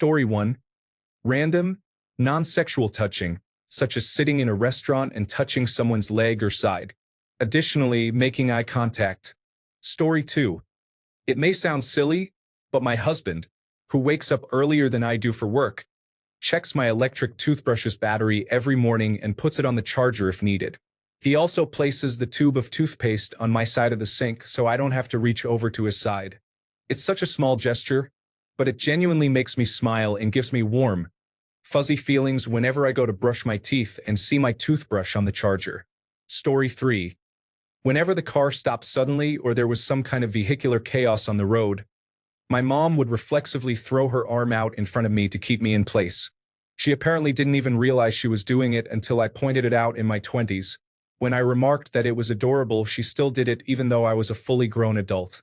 Story 1. Random, non-sexual touching, such as sitting in a restaurant and touching someone's leg or side. Additionally, making eye contact. Story 2. It may sound silly, but my husband, who wakes up earlier than I do for work, checks my electric toothbrush's battery every morning and puts it on the charger if needed. He also places the tube of toothpaste on my side of the sink so I don't have to reach over to his side. It's such a small gesture, but it genuinely makes me smile and gives me warm, fuzzy feelings whenever I go to brush my teeth and see my toothbrush on the charger. Story 3. Whenever the car stopped suddenly or there was some kind of vehicular chaos on the road, my mom would reflexively throw her arm out in front of me to keep me in place. She apparently didn't even realize she was doing it until I pointed it out in my 20s. When I remarked that it was adorable, she still did it even though I was a fully grown adult.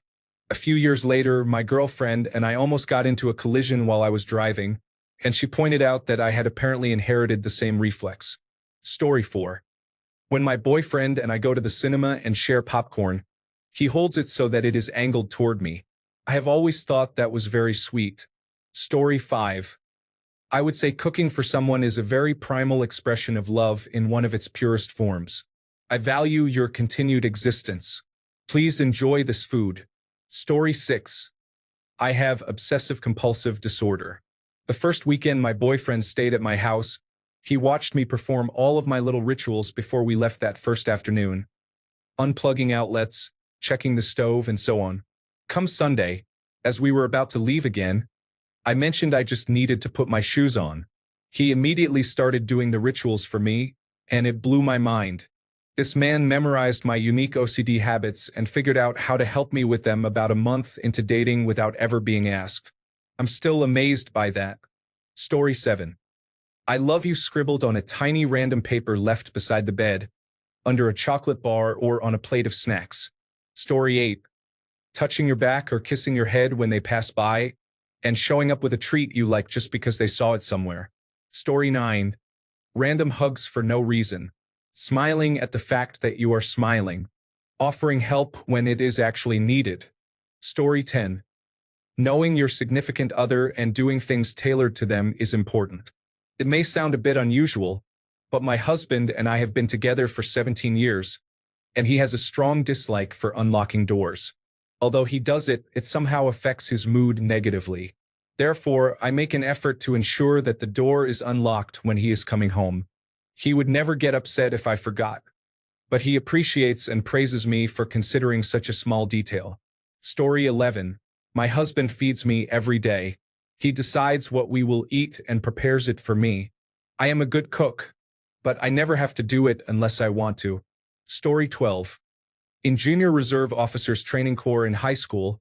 A few years later, my girlfriend and I almost got into a collision while I was driving, and she pointed out that I had apparently inherited the same reflex. Story 4. When my boyfriend and I go to the cinema and share popcorn, he holds it so that it is angled toward me. I have always thought that was very sweet. Story 5. I would say cooking for someone is a very primal expression of love in one of its purest forms. I value your continued existence. Please enjoy this food. Story 6. I have obsessive-compulsive disorder. The first weekend my boyfriend stayed at my house, he watched me perform all of my little rituals before we left that first afternoon. Unplugging outlets, checking the stove, and so on. Come Sunday, as we were about to leave again, I mentioned I just needed to put my shoes on. He immediately started doing the rituals for me, and it blew my mind. This man memorized my unique OCD habits and figured out how to help me with them about a month into dating without ever being asked. I'm still amazed by that. Story 7. I love you scribbled on a tiny random paper left beside the bed, under a chocolate bar or on a plate of snacks. Story 8. Touching your back or kissing your head when they pass by, and showing up with a treat you like just because they saw it somewhere. Story 9. Random hugs for no reason. Smiling at the fact that you are smiling. Offering help when it is actually needed. Story 10. Knowing your significant other and doing things tailored to them is important. It may sound a bit unusual, but my husband and I have been together for 17 years, and he has a strong dislike for unlocking doors. Although he does it, it somehow affects his mood negatively. Therefore, I make an effort to ensure that the door is unlocked when he is coming home. He would never get upset if I forgot, but he appreciates and praises me for considering such a small detail. Story 11. My husband feeds me every day. He decides what we will eat and prepares it for me. I am a good cook, but I never have to do it unless I want to. Story 12. In Junior Reserve Officers Training Corps in high school,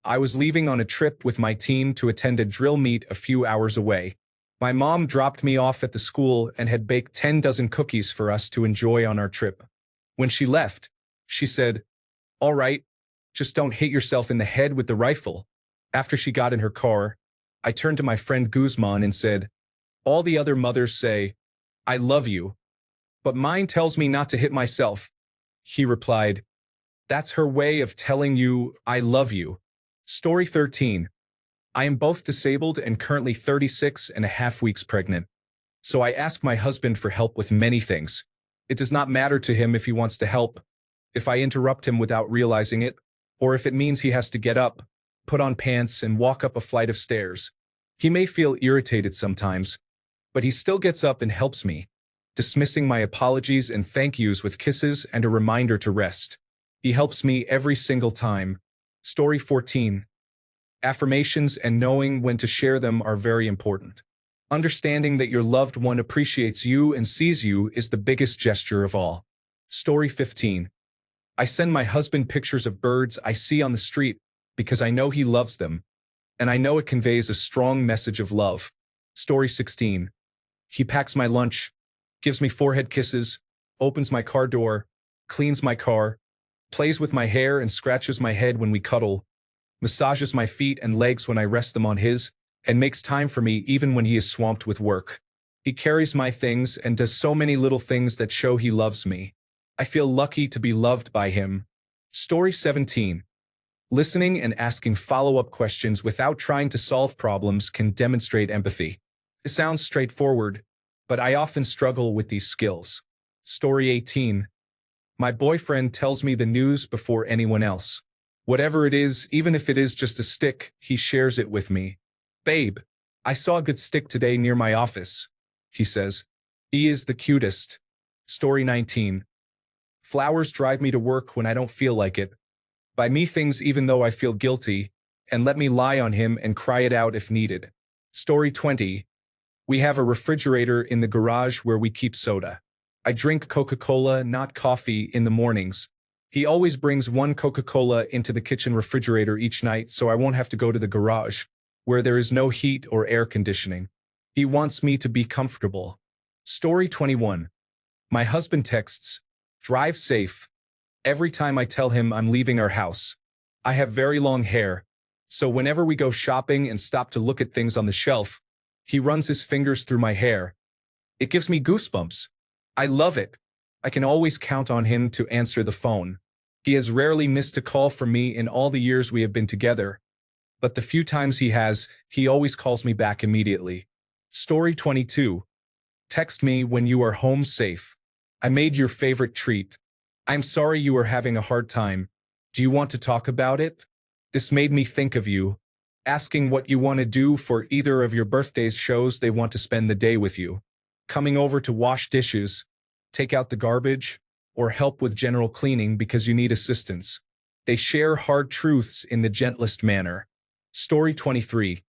I was leaving on a trip with my team to attend a drill meet a few hours away. My mom dropped me off at the school and had baked 10 dozen cookies for us to enjoy on our trip. When she left, she said, "All right, just don't hit yourself in the head with the rifle." After she got in her car, I turned to my friend Guzman and said, "All the other mothers say, 'I love you,' but mine tells me not to hit myself." He replied, "That's her way of telling you, 'I love you.'" Story 13. I am both disabled and currently 36 and a half weeks pregnant. So I ask my husband for help with many things. It does not matter to him if he wants to help, if I interrupt him without realizing it, or if it means he has to get up, put on pants, and walk up a flight of stairs. He may feel irritated sometimes, but he still gets up and helps me, dismissing my apologies and thank yous with kisses and a reminder to rest. He helps me every single time. Story 14. Affirmations and knowing when to share them are very important. Understanding that your loved one appreciates you and sees you is the biggest gesture of all. Story 15. I send my husband pictures of birds I see on the street because I know he loves them, and I know it conveys a strong message of love. Story 16. He packs my lunch, gives me forehead kisses, opens my car door, cleans my car, plays with my hair and scratches my head when we cuddle, massages my feet and legs when I rest them on his, and makes time for me even when he is swamped with work. He carries my things and does so many little things that show he loves me. I feel lucky to be loved by him. Story 17. Listening and asking follow-up questions without trying to solve problems can demonstrate empathy. It sounds straightforward, but I often struggle with these skills. Story 18. My boyfriend tells me the news before anyone else. Whatever it is, even if it is just a stick, he shares it with me. Babe, I saw a good stick today near my office, he says. He is the cutest. Story 19. Flowers drive me to work when I don't feel like it. Buy me things even though I feel guilty, and let me lie on him and cry it out if needed. Story 20. We have a refrigerator in the garage where we keep soda. I drink Coca-Cola, not coffee, in the mornings. He always brings one Coca-Cola into the kitchen refrigerator each night so I won't have to go to the garage, where there is no heat or air conditioning. He wants me to be comfortable. Story 21. My husband texts, "Drive safe," every time I tell him I'm leaving our house. I have very long hair, so whenever we go shopping and stop to look at things on the shelf, he runs his fingers through my hair. It gives me goosebumps. I love it. I can always count on him to answer the phone. He has rarely missed a call from me in all the years we have been together, but the few times he has, he always calls me back immediately. Story 22. Text me when you are home safe. I made your favorite treat. I'm sorry you are having a hard time. Do you want to talk about it? This made me think of you. Asking what you want to do for either of your birthdays shows they want to spend the day with you. Coming over to wash dishes, take out the garbage, or help with general cleaning because you need assistance. They share hard truths in the gentlest manner. Story 23.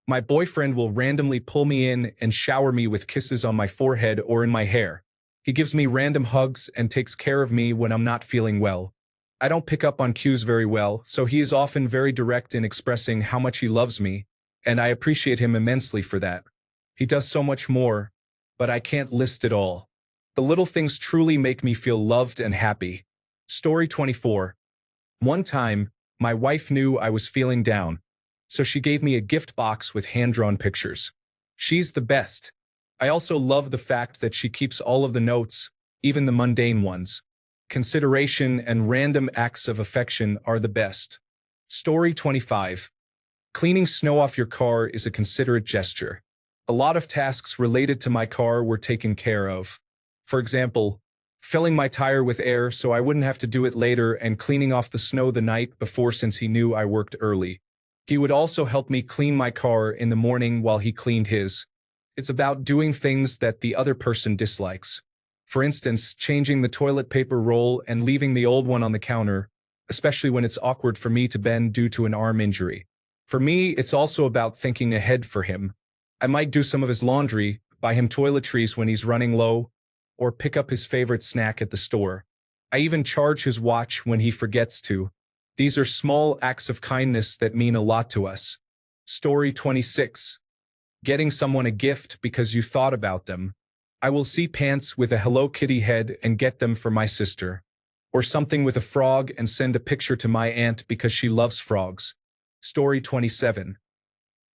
My boyfriend will randomly pull me in and shower me with kisses on my forehead or in my hair. He gives me random hugs and takes care of me when I'm not feeling well. I don't pick up on cues very well, so he is often very direct in expressing how much he loves me, and I appreciate him immensely for that. He does so much more, but I can't list it all. The little things truly make me feel loved and happy. Story 24. One time, my wife knew I was feeling down, so she gave me a gift box with hand-drawn pictures. She's the best. I also love the fact that she keeps all of the notes, even the mundane ones. Consideration and random acts of affection are the best. Story 25. Cleaning snow off your car is a considerate gesture. A lot of tasks related to my car were taken care of. For example, filling my tire with air so I wouldn't have to do it later and cleaning off the snow the night before since he knew I worked early. He would also help me clean my car in the morning while he cleaned his. It's about doing things that the other person dislikes. For instance, changing the toilet paper roll and leaving the old one on the counter, especially when it's awkward for me to bend due to an arm injury. For me, it's also about thinking ahead for him. I might do some of his laundry, buy him toiletries when he's running low, or pick up his favorite snack at the store. I even charge his watch when he forgets to. These are small acts of kindness that mean a lot to us. Story 26. Getting someone a gift because you thought about them. I will see pants with a Hello Kitty head and get them for my sister. Or something with a frog and send a picture to my aunt because she loves frogs. Story 27.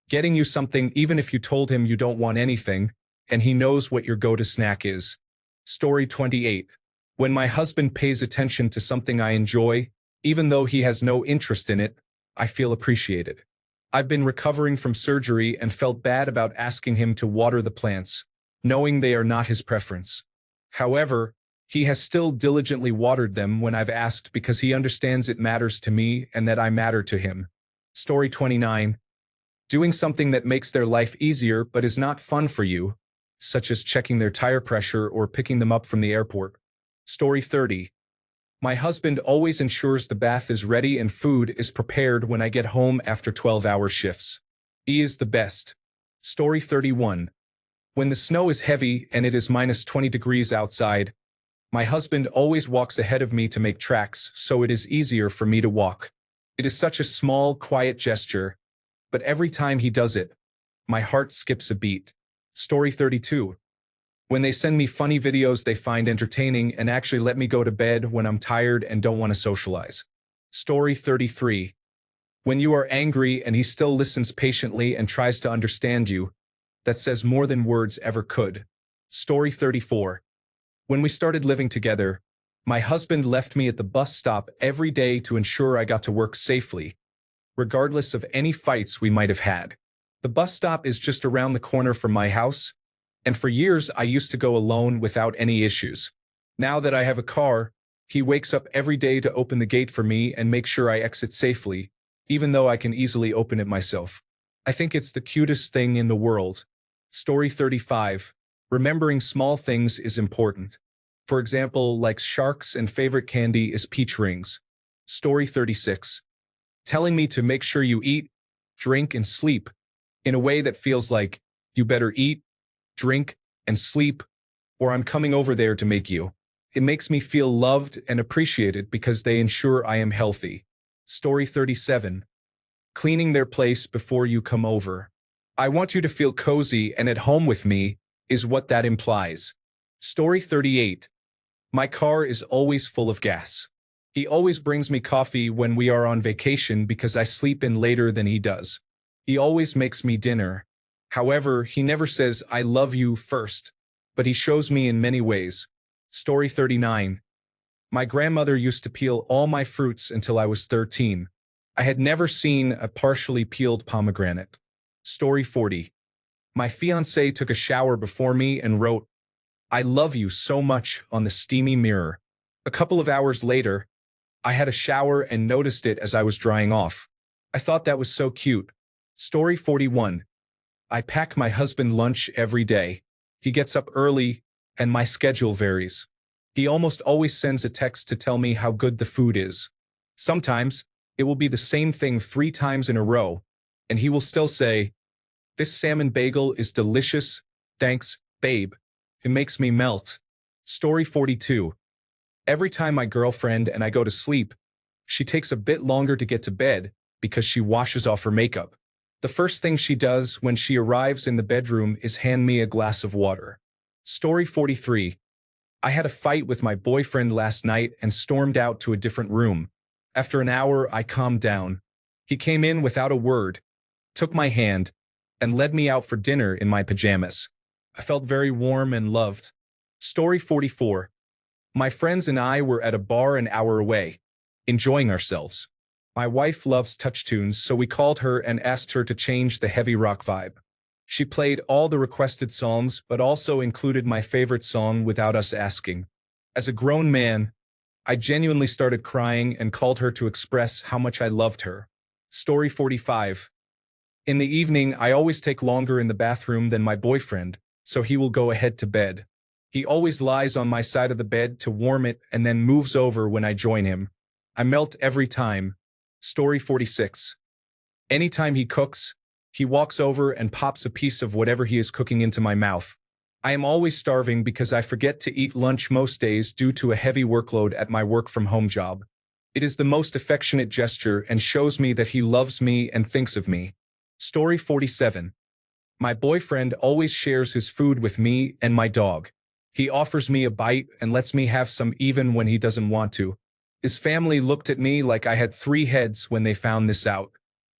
Getting you something even if you told him you don't want anything, and he knows what your go-to snack is. Story 28. When my husband pays attention to something I enjoy, even though he has no interest in it, I feel appreciated. I've been recovering from surgery and felt bad about asking him to water the plants, knowing they are not his preference. However, he has still diligently watered them when I've asked because he understands it matters to me and that I matter to him. Story 29. Doing something that makes their life easier but is not fun for you, such as checking their tire pressure or picking them up from the airport. Story 30. My husband always ensures the bath is ready and food is prepared when I get home after 12-hour shifts. He is the best. Story 31. When the snow is heavy and it is -20 degrees outside, my husband always walks ahead of me to make tracks so it is easier for me to walk. It is such a small, quiet gesture, but every time he does it, my heart skips a beat. Story 32. When they send me funny videos they find entertaining and actually let me go to bed when I'm tired and don't want to socialize. Story 33. When you are angry and he still listens patiently and tries to understand you, that says more than words ever could. Story 34. When we started living together, My husband left me at the bus stop every day to ensure I got to work safely, regardless of any fights we might have had. The bus stop is just around the corner from my house, and for years I used to go alone without any issues. Now that I have a car, he wakes up every day to open the gate for me and make sure I exit safely, even though I can easily open it myself. I think it's the cutest thing in the world. Story 35. Remembering small things is important. For example, like sharks and favorite candy is peach rings. Story 36. Telling me to make sure you eat, drink, and sleep in a way that feels like you better eat, drink, and sleep, or I'm coming over there to make you. It makes me feel loved and appreciated because they ensure I am healthy. Story 37. Cleaning their place before you come over. I want you to feel cozy and at home with me, is what that implies. Story 38. My car is always full of gas. He always brings me coffee when we are on vacation because I sleep in later than he does. He always makes me dinner. However, he never says, "I love you" first, but he shows me in many ways. Story 39. My grandmother used to peel all my fruits until I was 13. I had never seen a partially peeled pomegranate. Story 40. My fiancé took a shower before me and wrote, "I love you so much" on the steamy mirror. A couple of hours later, I had a shower and noticed it as I was drying off. I thought that was so cute. Story 41. I pack my husband lunch every day. He gets up early, and my schedule varies. He almost always sends a text to tell me how good the food is. Sometimes, it will be the same thing 3 times in a row, and he will still say, "This salmon bagel is delicious, thanks, babe." It makes me melt. Story 42. Every time my girlfriend and I go to sleep, she takes a bit longer to get to bed because she washes off her makeup. The first thing she does when she arrives in the bedroom is hand me a glass of water. Story 43. I had a fight with my boyfriend last night and stormed out to a different room. After an hour, I calmed down. He came in without a word, took my hand, and led me out for dinner in my pajamas. I felt very warm and loved. Story 44. My friends and I were at a bar an hour away, enjoying ourselves. My wife loves touch tunes, so we called her and asked her to change the heavy rock vibe. She played all the requested songs, but also included my favorite song without us asking. As a grown man, I genuinely started crying and called her to express how much I loved her. Story 45. In the evening, I always take longer in the bathroom than my boyfriend, so he will go ahead to bed. He always lies on my side of the bed to warm it and then moves over when I join him. I melt every time. Story 46. Anytime he cooks, he walks over and pops a piece of whatever he is cooking into my mouth. I am always starving because I forget to eat lunch most days due to a heavy workload at my work-from-home job. It is the most affectionate gesture and shows me that he loves me and thinks of me. Story 47. My boyfriend always shares his food with me and my dog. He offers me a bite and lets me have some even when he doesn't want to. His family looked at me like I had 3 heads when they found this out.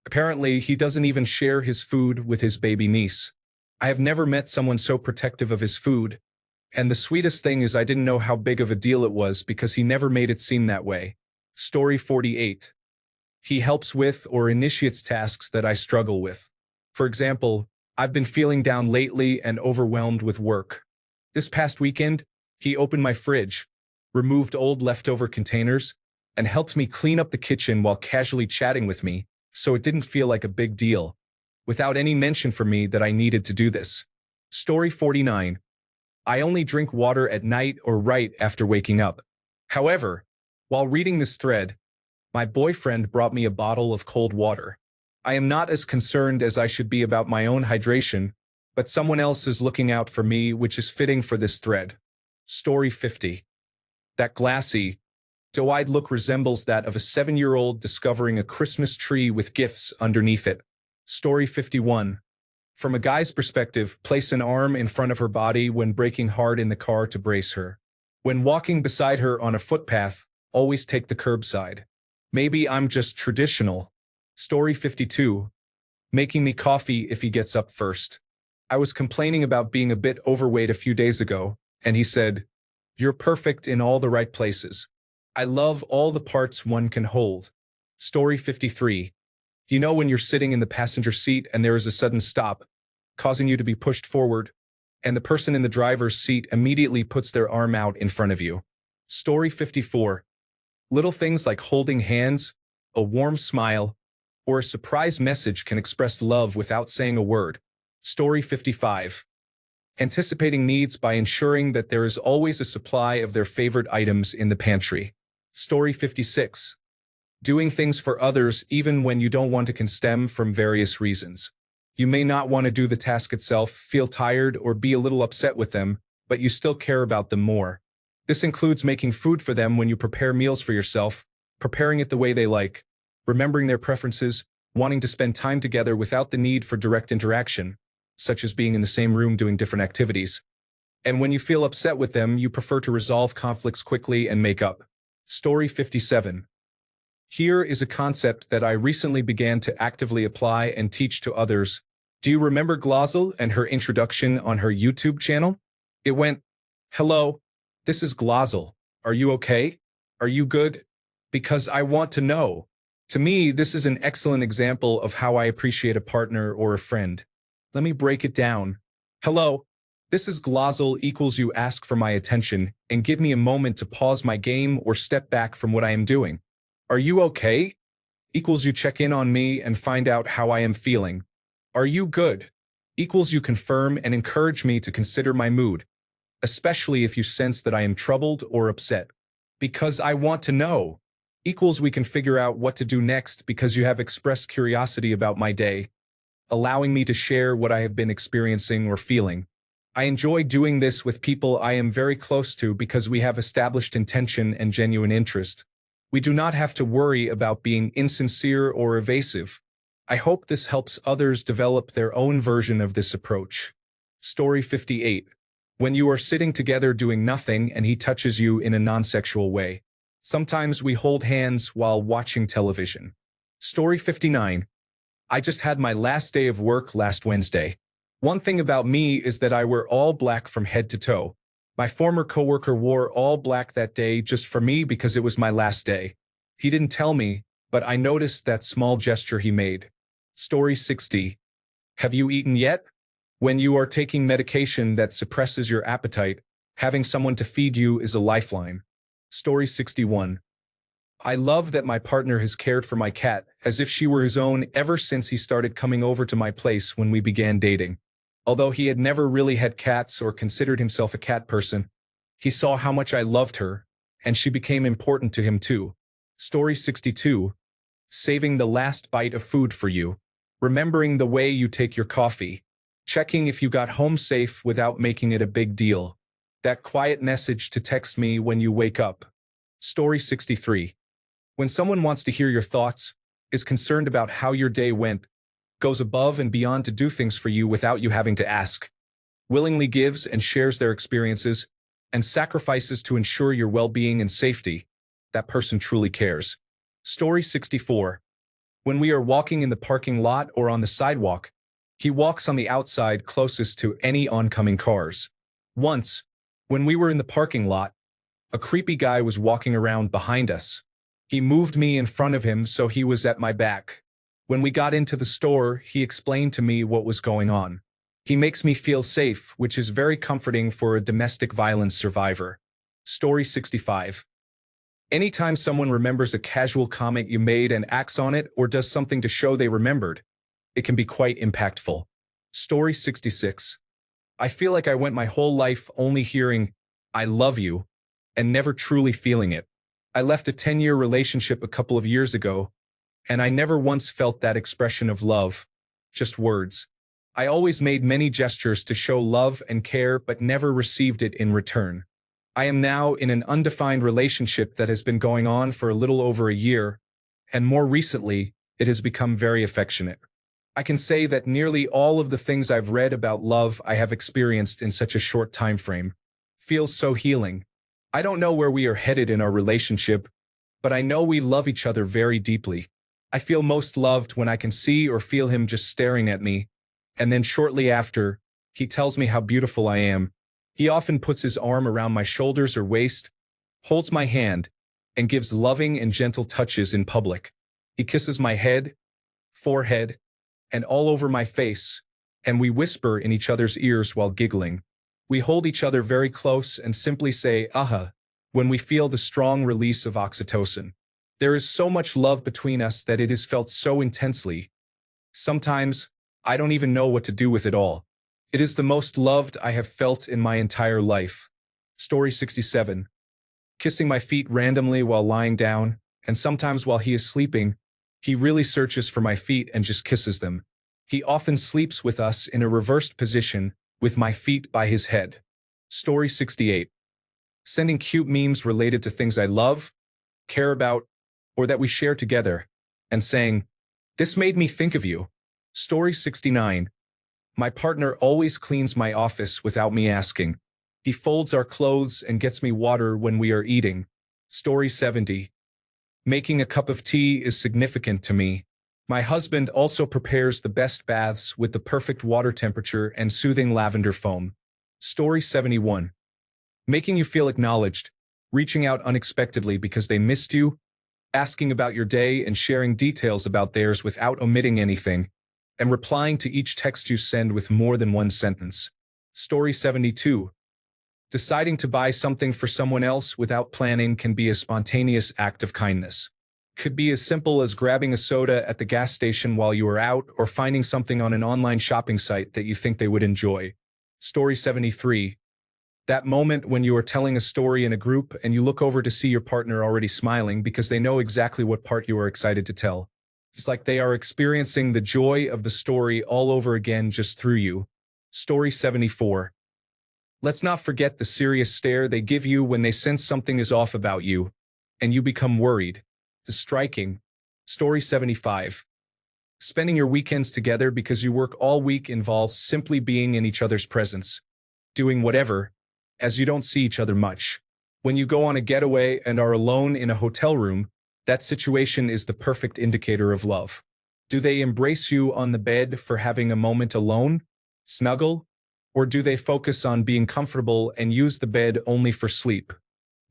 Apparently, he doesn't even share his food with his baby niece. I have never met someone so protective of his food. And the sweetest thing is I didn't know how big of a deal it was because he never made it seem that way. Story 48. He helps with or initiates tasks that I struggle with. For example, I've been feeling down lately and overwhelmed with work. This past weekend, he opened my fridge, removed old leftover containers, and helped me clean up the kitchen while casually chatting with me, so it didn't feel like a big deal, without any mention for me that I needed to do this. Story 49. I only drink water at night or right after waking up. However, while reading this thread, my boyfriend brought me a bottle of cold water. I am not as concerned as I should be about my own hydration, but someone else is looking out for me, which is fitting for this thread. Story 50. That glassy, doe-eyed look resembles that of a 7-year-old discovering a Christmas tree with gifts underneath it. Story 51. From a guy's perspective, place an arm in front of her body when braking hard in the car to brace her. When walking beside her on a footpath, always take the curbside. Maybe I'm just traditional. Story 52. Making me coffee if he gets up first. I was complaining about being a bit overweight a few days ago, and he said, You're perfect in all the right places. I love all the parts one can hold. Story 53. You know when you're sitting in the passenger seat and there is a sudden stop, causing you to be pushed forward, and the person in the driver's seat immediately puts their arm out in front of you. Story 54. Little things like holding hands, a warm smile, or a surprise message can express love without saying a word. Story 55. Anticipating needs by ensuring that there is always a supply of their favorite items in the pantry. Story 56. Doing things for others even when you don't want to can stem from various reasons. You may not want to do the task itself, feel tired, or be a little upset with them, but you still care about them more. This includes making food for them when you prepare meals for yourself, preparing it the way they like, remembering their preferences, wanting to spend time together without the need for direct interaction, such as being in the same room doing different activities. And when you feel upset with them, you prefer to resolve conflicts quickly and make up. Story 57. Here is a concept that I recently began to actively apply and teach to others. Do you remember Glosel and her introduction on her YouTube channel? It went, "Hello, this is Glosel. Are you okay? Are you good? Because I want to know." To me, this is an excellent example of how I appreciate a partner or a friend. Let me break it down. Hello, this is Glosel equals you ask for my attention and give me a moment to pause my game or step back from what I am doing. Are you okay? Equals you check in on me and find out how I am feeling. Are you good? Equals you confirm and encourage me to consider my mood, especially if you sense that I am troubled or upset. Because I want to know. Equals we can figure out what to do next because you have expressed curiosity about my day, allowing me to share what I have been experiencing or feeling. I enjoy doing this with people I am very close to because we have established intention and genuine interest. We do not have to worry about being insincere or evasive. I hope this helps others develop their own version of this approach. Story 58. When you are sitting together doing nothing and he touches you in a non-sexual way. Sometimes we hold hands while watching television. Story 59. I just had my last day of work last Wednesday. One thing about me is that I wear all black from head to toe. My former coworker wore all black that day just for me because it was my last day. He didn't tell me, but I noticed that small gesture he made. Story 60. Have you eaten yet? When you are taking medication that suppresses your appetite, having someone to feed you is a lifeline. Story 61. I love that my partner has cared for my cat as if she were his own ever since he started coming over to my place when we began dating. Although he had never really had cats or considered himself a cat person, he saw how much I loved her, and she became important to him too. Story 62. Saving the last bite of food for you. Remembering the way you take your coffee. Checking if you got home safe without making it a big deal. That quiet message to text me when you wake up. Story 63. When someone wants to hear your thoughts, is concerned about how your day went, goes above and beyond to do things for you without you having to ask, willingly gives and shares their experiences, and sacrifices to ensure your well-being and safety, that person truly cares. Story 64. When we are walking in the parking lot or on the sidewalk, he walks on the outside closest to any oncoming cars. Once, when we were in the parking lot, a creepy guy was walking around behind us. He moved me in front of him so he was at my back. When we got into the store, he explained to me what was going on. He makes me feel safe, which is very comforting for a domestic violence survivor. Story 65. Anytime someone remembers a casual comment you made and acts on it or does something to show they remembered, it can be quite impactful. Story 66. I feel like I went my whole life only hearing, "I love you," and never truly feeling it. I left a 10-year relationship a couple of years ago, and I never once felt that expression of love, just words. I always made many gestures to show love and care but never received it in return. I am now in an undefined relationship that has been going on for a little over a year, and more recently, it has become very affectionate. I can say that nearly all of the things I've read about love I have experienced in such a short time frame feels so healing. I don't know where we are headed in our relationship, but I know we love each other very deeply. I feel most loved when I can see or feel him just staring at me, and then shortly after, he tells me how beautiful I am, He often puts his arm around my shoulders or waist, holds my hand, and gives loving and gentle touches in public. He kisses my head, forehead, and all over my face, and we whisper in each other's ears while giggling. We hold each other very close and simply say, aha, when we feel the strong release of oxytocin. There is so much love between us that it is felt so intensely. Sometimes, I don't even know what to do with it all. It is the most loved I have felt in my entire life. Story 67. Kissing my feet randomly while lying down, and sometimes while he is sleeping, he really searches for my feet and just kisses them. He often sleeps with us in a reversed position, with my feet by his head. Story 68. Sending cute memes related to things I love, care about, or that we share together, and saying, "This made me think of you." Story 69. My partner always cleans my office without me asking. He folds our clothes and gets me water when we are eating. Story 70. Making a cup of tea is significant to me. My husband also prepares the best baths with the perfect water temperature and soothing lavender foam. Story 71. Making you feel acknowledged, reaching out unexpectedly because they missed you, asking about your day and sharing details about theirs without omitting anything, and replying to each text you send with more than one sentence. Story 72. Deciding to buy something for someone else without planning can be a spontaneous act of kindness. Could be as simple as grabbing a soda at the gas station while you are out or finding something on an online shopping site that you think they would enjoy. Story 73. That moment when you are telling a story in a group and you look over to see your partner already smiling because they know exactly what part you are excited to tell. It's like they are experiencing the joy of the story all over again just through you. Story 74. Let's not forget the serious stare they give you when they sense something is off about you, and you become worried. It's striking. Story 75. Spending your weekends together because you work all week involves simply being in each other's presence, doing whatever, as you don't see each other much. When you go on a getaway and are alone in a hotel room, that situation is the perfect indicator of love. Do they embrace you on the bed for having a moment alone, snuggle, or do they focus on being comfortable and use the bed only for sleep?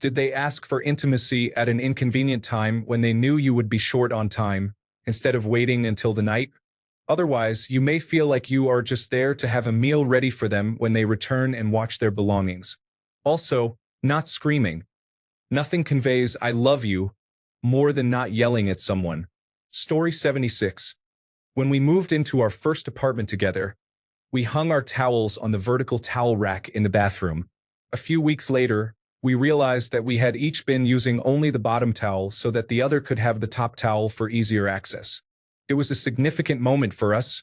Did they ask for intimacy at an inconvenient time when they knew you would be short on time, instead of waiting until the night? Otherwise, you may feel like you are just there to have a meal ready for them when they return and watch their belongings. Also, not screaming. Nothing conveys "I love you" more than not yelling at someone. Story 76. When we moved into our first apartment together, we hung our towels on the vertical towel rack in the bathroom. A few weeks later, we realized that we had each been using only the bottom towel so that the other could have the top towel for easier access. It was a significant moment for us,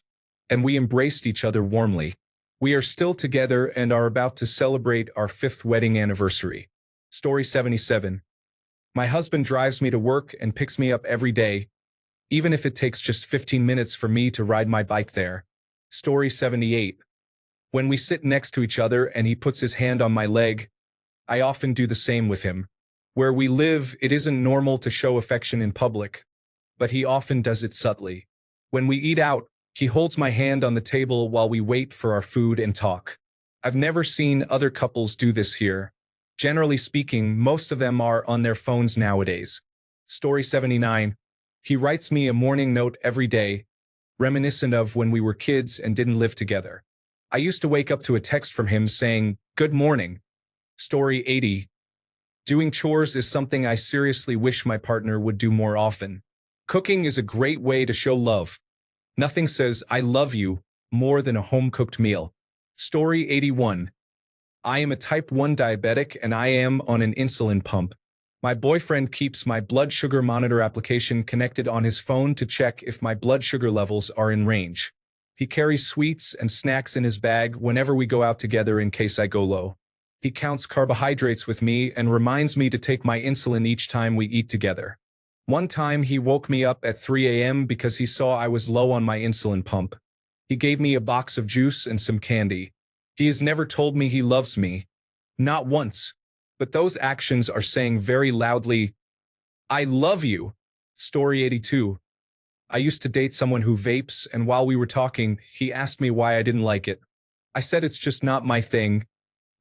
and we embraced each other warmly. We are still together and are about to celebrate our 5th wedding anniversary. Story 77. My husband drives me to work and picks me up every day, even if it takes just 15 minutes for me to ride my bike there. Story 78. When we sit next to each other and he puts his hand on my leg, I often do the same with him. Where we live, it isn't normal to show affection in public, but he often does it subtly. When we eat out, he holds my hand on the table while we wait for our food and talk. I've never seen other couples do this here. Generally speaking, most of them are on their phones nowadays. Story 79. He writes me a morning note every day, reminiscent of when we were kids and didn't live together. I used to wake up to a text from him saying, "Good morning." Story 80. Doing chores is something I seriously wish my partner would do more often. Cooking is a great way to show love. Nothing says "I love you" more than a home-cooked meal. Story 81. I am a type 1 diabetic and I am on an insulin pump. My boyfriend keeps my blood sugar monitor application connected on his phone to check if my blood sugar levels are in range. He carries sweets and snacks in his bag whenever we go out together in case I go low. He counts carbohydrates with me and reminds me to take my insulin each time we eat together. One time he woke me up at 3 a.m. because he saw I was low on my insulin pump. He gave me a box of juice and some candy. He has never told me he loves me. Not once. But those actions are saying very loudly, "I love you." Story 82. I used to date someone who vapes, and while we were talking, he asked me why I didn't like it. I said it's just not my thing.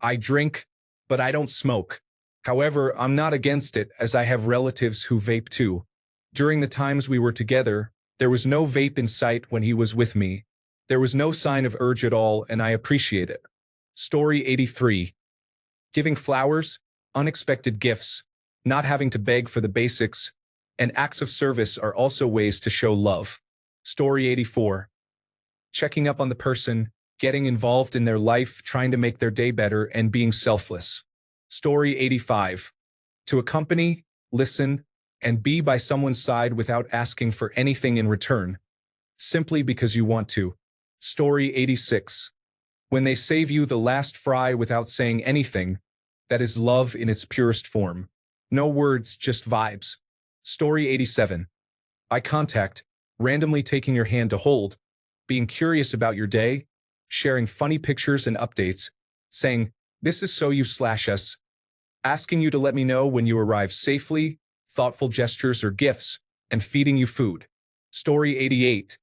I drink, but I don't smoke. However, I'm not against it as I have relatives who vape too. During the times we were together, there was no vape in sight when he was with me. There was no sign of urge at all, and I appreciate it. Story 83. Giving flowers, unexpected gifts, not having to beg for the basics, and acts of service are also ways to show love. Story 84. Checking up on the person, getting involved in their life, trying to make their day better, and being selfless. Story 85. To accompany, listen, and be by someone's side without asking for anything in return, simply because you want to. Story 86. When they save you the last fry without saying anything, that is love in its purest form. No words, just vibes. Story 87. Eye contact, randomly taking your hand to hold, being curious about your day, sharing funny pictures and updates, saying, "This is so you/us," asking you to let me know when you arrive safely, thoughtful gestures or gifts, and feeding you food. Story 88.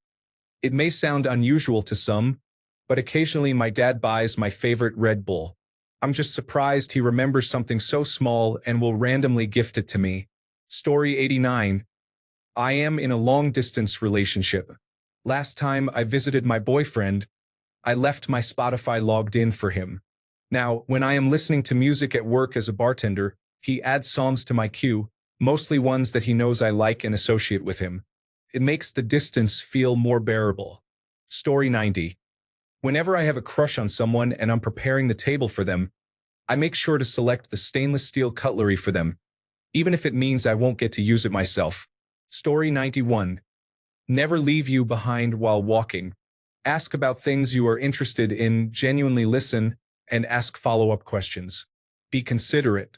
It may sound unusual to some, but occasionally my dad buys my favorite Red Bull. I'm just surprised he remembers something so small and will randomly gift it to me. Story 89. I am in a long-distance relationship. Last time I visited my boyfriend, I left my Spotify logged in for him. Now, when I am listening to music at work as a bartender, he adds songs to my queue, mostly ones that he knows I like and associate with him. It makes the distance feel more bearable. Story 90. Whenever I have a crush on someone and I'm preparing the table for them, I make sure to select the stainless steel cutlery for them, even if it means I won't get to use it myself. Story 91. Never leave you behind while walking. Ask about things you are interested in, genuinely listen, and ask follow-up questions. Be considerate.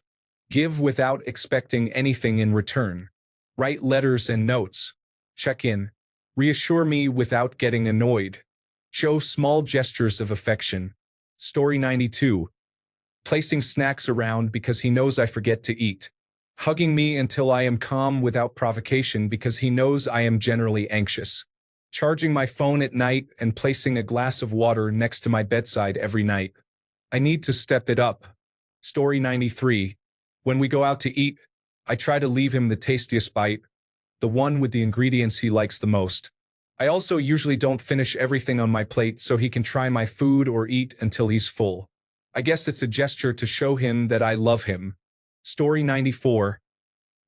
Give without expecting anything in return. Write letters and notes. Check in. Reassure me without getting annoyed. Show small gestures of affection. Story 92. Placing snacks around because he knows I forget to eat. Hugging me until I am calm without provocation because he knows I am generally anxious. Charging my phone at night and placing a glass of water next to my bedside every night. I need to step it up. Story 93. When we go out to eat, I try to leave him the tastiest bite, the one with the ingredients he likes the most. I also usually don't finish everything on my plate so he can try my food or eat until he's full. I guess it's a gesture to show him that I love him. Story 94.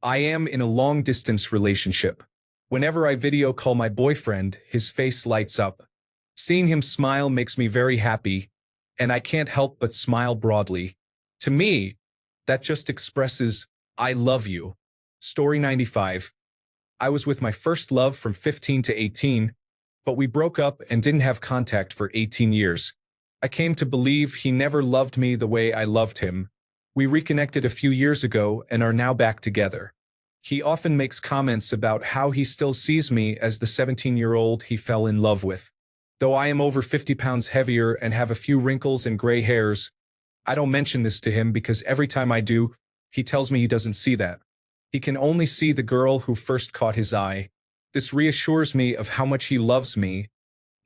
I am in a long-distance relationship. Whenever I video call my boyfriend, his face lights up. Seeing him smile makes me very happy, and I can't help but smile broadly. To me, that just expresses, I love you. Story 95. I was with my first love from 15 to 18, but we broke up and didn't have contact for 18 years. I came to believe he never loved me the way I loved him. We reconnected a few years ago and are now back together. He often makes comments about how he still sees me as the 17-year-old he fell in love with. Though I am over 50 pounds heavier and have a few wrinkles and gray hairs, I don't mention this to him because every time I do, he tells me he doesn't see that. He can only see the girl who first caught his eye. This reassures me of how much he loves me,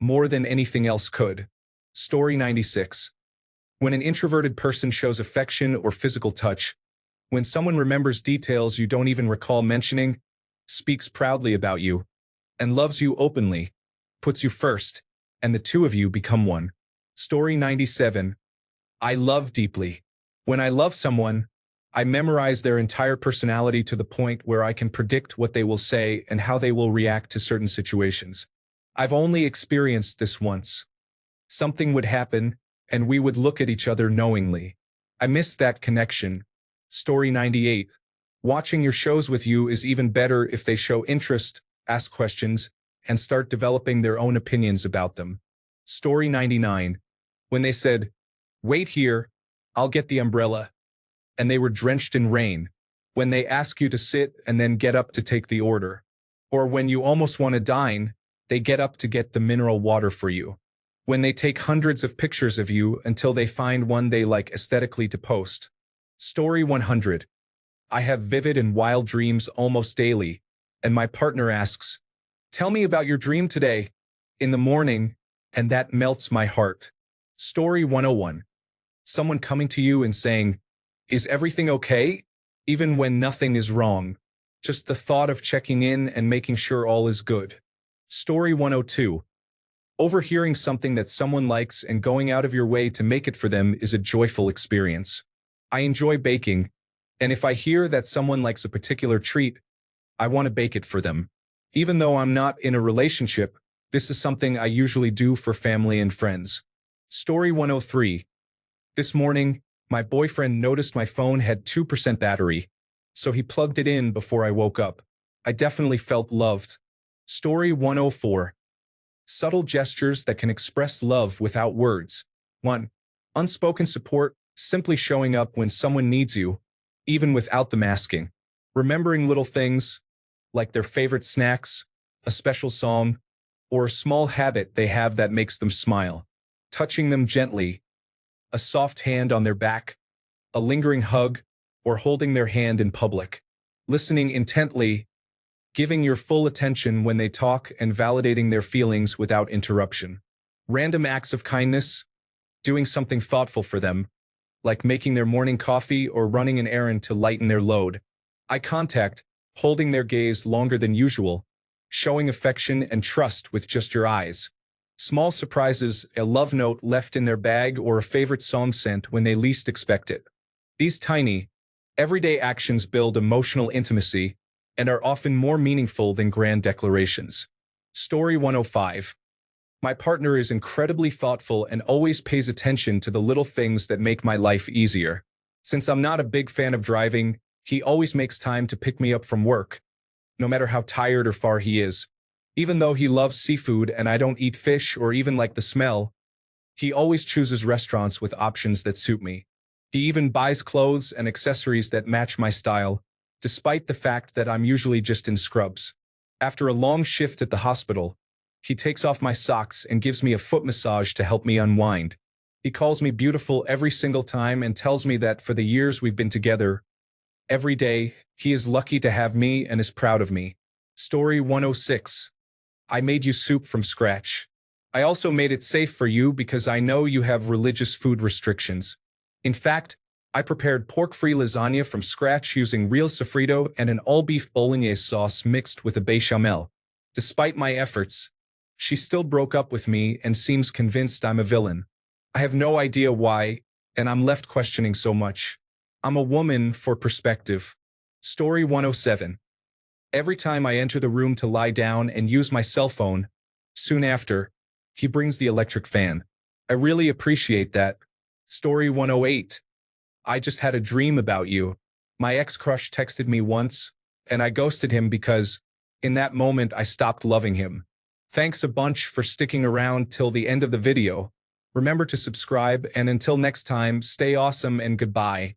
more than anything else could. Story 96. When an introverted person shows affection or physical touch, when someone remembers details you don't even recall mentioning, speaks proudly about you, and loves you openly, puts you first, and the two of you become one. Story 97. I love deeply. When I love someone, I memorize their entire personality to the point where I can predict what they will say and how they will react to certain situations. I've only experienced this once. Something would happen, and we would look at each other knowingly. I miss that connection. Story 98. Watching your shows with you is even better if they show interest, ask questions, and start developing their own opinions about them. Story 99. When they said, "Wait here, I'll get the umbrella," and they were drenched in rain. When they ask you to sit and then get up to take the order. Or when you almost want to dine, they get up to get the mineral water for you. When they take hundreds of pictures of you until they find one they like aesthetically to post. Story 100. I have vivid and wild dreams almost daily, and my partner asks, "Tell me about your dream today," in the morning, and that melts my heart. Story 101. Someone coming to you and saying, "Is everything okay?" Even when nothing is wrong. Just the thought of checking in and making sure all is good. Story 102. Overhearing something that someone likes and going out of your way to make it for them is a joyful experience. I enjoy baking, and if I hear that someone likes a particular treat, I want to bake it for them. Even though I'm not in a relationship, this is something I usually do for family and friends. Story 103. This morning, my boyfriend noticed my phone had 2% battery, so he plugged it in before I woke up. I definitely felt loved. Story 104. Subtle gestures that can express love without words. 1. Unspoken support, simply showing up when someone needs you, even without them asking. Remembering little things, like their favorite snacks, a special song, or a small habit they have that makes them smile. Touching them gently, a soft hand on their back, a lingering hug, or holding their hand in public. Listening intently, giving your full attention when they talk and validating their feelings without interruption. Random acts of kindness, doing something thoughtful for them, like making their morning coffee or running an errand to lighten their load. Eye contact, holding their gaze longer than usual, showing affection and trust with just your eyes. Small surprises, a love note left in their bag or a favorite song sent when they least expect it. These tiny, everyday actions build emotional intimacy and are often more meaningful than grand declarations. Story 105. My partner is incredibly thoughtful and always pays attention to the little things that make my life easier. Since I'm not a big fan of driving, he always makes time to pick me up from work, no matter how tired or far he is. Even though he loves seafood and I don't eat fish or even like the smell, he always chooses restaurants with options that suit me. He even buys clothes and accessories that match my style, despite the fact that I'm usually just in scrubs. After a long shift at the hospital, he takes off my socks and gives me a foot massage to help me unwind. He calls me beautiful every single time and tells me that for the years we've been together, every day, he is lucky to have me and is proud of me. Story 106. I made you soup from scratch. I also made it safe for you because I know you have religious food restrictions. In fact, I prepared pork-free lasagna from scratch using real sofrito and an all-beef bolognese sauce mixed with a bechamel. Despite my efforts, she still broke up with me and seems convinced I'm a villain. I have no idea why, and I'm left questioning so much. I'm a woman for perspective. Story 107. Every time I enter the room to lie down and use my cell phone, soon after, he brings the electric fan. I really appreciate that. Story 108. I just had a dream about you. My ex-crush texted me once, and I ghosted him because, in that moment, I stopped loving him. Thanks a bunch for sticking around till the end of the video. Remember to subscribe, and until next time, stay awesome and goodbye.